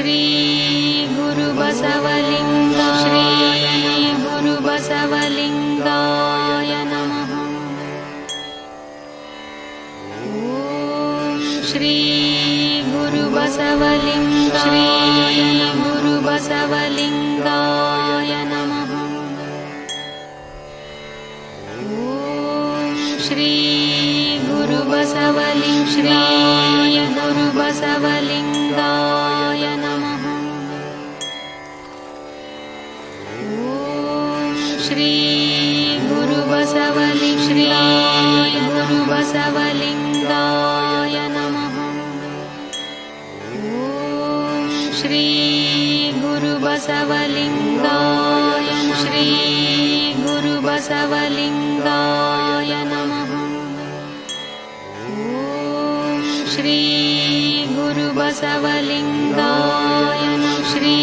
ಶ್ರೀ ಗುರು ಬಸವಲಿಂಗಾಯ ಶ್ರೀ ಗುರು ಬಸವಲಿಂಗಾಯ ನಮಃ. ಓಂ ಶ್ರೀ ಗುರು ಬಸವಲಿಂಗಾಯ ಗುರು ಬಸವಲಿಂಗಾಯ ನಮಃ. ಓಂ ಶ್ರೀ ಗುರು ಬಸವಲಿಂಗಾಯ ಗುರು ಬಸವಲಿಂಗಾಯ ನಮಃ. ಓಂ ಶ್ರೀ ಗುರು ಬಸವಲಿಂಗಾಯ ಗುರು ಬಸವಲಿಂಗಾಯ ನಮಃ. ಓಂ ಶ್ರೀ ಗುರು ಬಸವಲಿಂಗಾಯ ಶ್ರೀ ಗುರು ಬಸವಲಿಂಗಾಯ ನಮಃ. ಓಂ ಶ್ರೀ ಗುರು ಬಸವಲಿಂಗಾಯ ಶ್ರೀ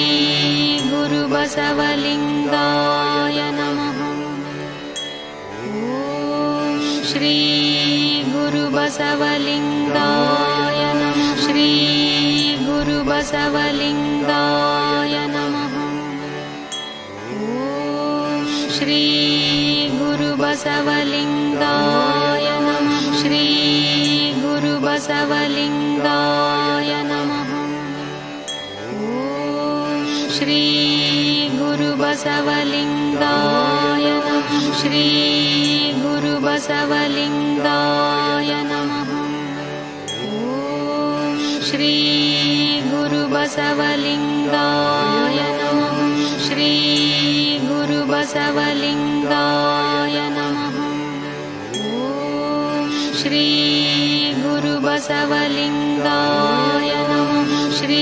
ಗುರು ಬಸವಲಿಂಗಾಯ ನಮಃ. ಓಂ ಶ್ರೀ ಗುರು ಬಸವಲಿಂಗಾಯ ಶ್ರೀ ಗುರು ಬಸವಲಿಂಗಾಯ ನಮಃ. ಓಂ ಶ್ರೀ ಗುರು ಬಸವಲಿಂಗಾಯ ಶ್ರೀ ಗುರು ಬಸವಲಿಂಗಾಯ ನಮಃ. ಓಂ ಶ್ರೀ ಗುರು ಬಸವಲಿಂಗಾಯ ಶ್ರೀ ಗುರು ಬಸವಲಿಂಗಾಯ ನಮಃ. ಓಂ ಶ್ರೀ ಗುರು ಬಸವಲಿಂಗಾಯ ಶ್ರೀ ಗುರು ಬಸವಲಿಂಗಾಯ ನಮಃ. ಓಂ ಶ್ರೀ ಗುರು ಬಸವಲಿಂಗಾಯ ಶ್ರೀ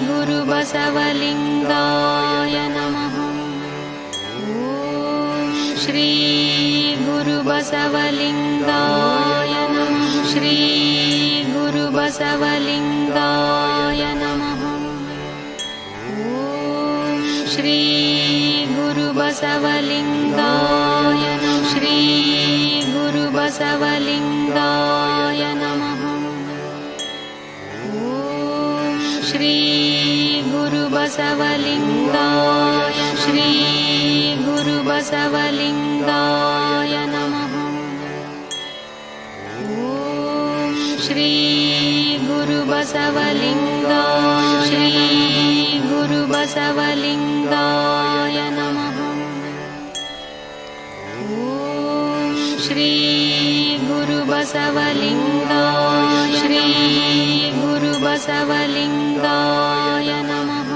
ಗುರು ಬಸವಲಿಂಗಾಯ ನಮಃ. ಓಂ ಶ್ರೀ ಗುರು ಬಸವಲಿಂಗಾಯ ಶ್ರೀ ಗುರು ಬಸವಲಿಂಗಾಯ ನಮಃ. ಓಂ ಶ್ರೀ ಗುರು ಬಸವಲಿಂಗಾಯ ಶ್ರೀ ಗುರು ಬಸವಲಿಂಗಾಯ ನಮಃ. ಓಂ ಶ್ರೀ ಗುರು ಬಸವಲಿಂಗಾಯ ಶ್ರೀ ಗುರು ಬಸವಲಿಂಗಾಯ ನಮಃ. ಓಂ ಶ್ರೀ ಗುರು ಬಸವಲಿಂಗಾಯ ಶ್ರೀ ಗುರು ಬಸವಲಿಂಗಾಯ ನಮಃ. ಓಂ ಶ್ರೀ ಗುರು ಬಸವಲಿಂಗಾಯ ಶ್ರೀ ಗುರು ಬಸವಲಿಂಗಾಯ ನಮಃ.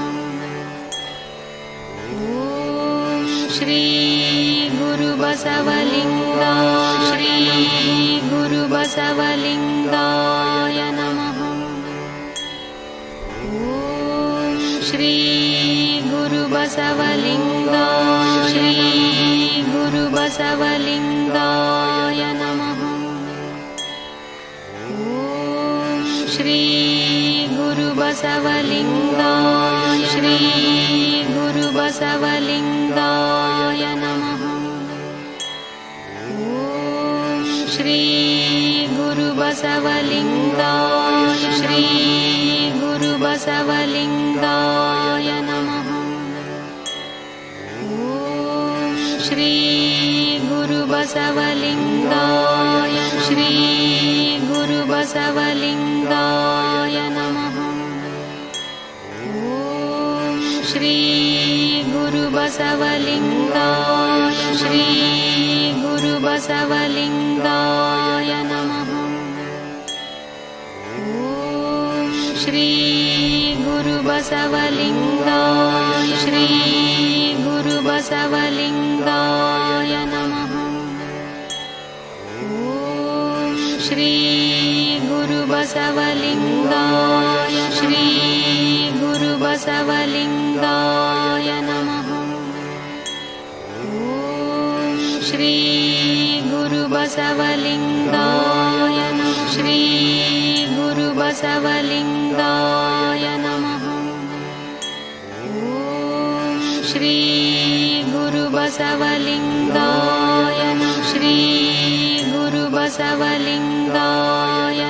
ಓಂ ಶ್ರೀ ಗುರು ಬಸವಲಿಂಗಾಯ ಶ್ರೀ ಗುರು ಬಸವಲಿಂಗಾಯ ನಮಃ. ಓಂ ಶ್ರೀ ಗುರು ಬಸವಲಿಂಗಾಯ ಶ್ರೀ ಗುರು ಬಸವಲಿಂಗಾಯ ನಮಃ. ಓಂ ಶ್ರೀ ಗುರು ಬಸವಲಿಂಗಾಯ ಶ್ರೀ ಗುರು ಬಸವಲಿಂಗಾಯ ನಮಃ. ಓಂ ಶ್ರೀ ಗುರು ಬಸವಲಿಂಗಾಯ ಶ್ರೀ ಗುರು ಬಸವಲಿಂಗಾಯ ನಮಃ. ಓಂ ಶ್ರೀ ಗುರು ಬಸವಲಿಂಗಾಯ ಶ್ರೀ ಗುರು ಬಸವಲಿಂಗಾಯ ನಮಃ. ಓಂ ಶ್ರೀ ಗುರು ಬಸವಲಿಂಗಾಯ ಶ್ರೀ ಗುರು ಬಸವಲಿಂಗಾಯ ನಮಃ. ಓಂ ಶ್ರೀ ಗುರು ಬಸವಲಿಂಗಾಯ ಶ್ರೀ ಗುರು ಬಸವಲಿಂಗಾಯ ನಮಃ. ಓಂ ಶ್ರೀ ಗುರು ಬಸವಲಿಂಗಾಯ ಶ್ರೀ ಗುರು ಬಸವಲಿಂಗಾಯ ನಮಃ. ಓಂ ಶ್ರೀ ಗುರು ಬಸವಲಿಂಗಾಯ ಶ್ರೀ ಗುರು ಬಸವಲಿಂಗಾಯ ನಮಃ. ಓಂ ಶ್ರೀ ಗುರು ಬಸವಲಿಂಗಾಯ ಶ್ರೀ ಗುರು ಬಸವಲಿಂಗಾಯ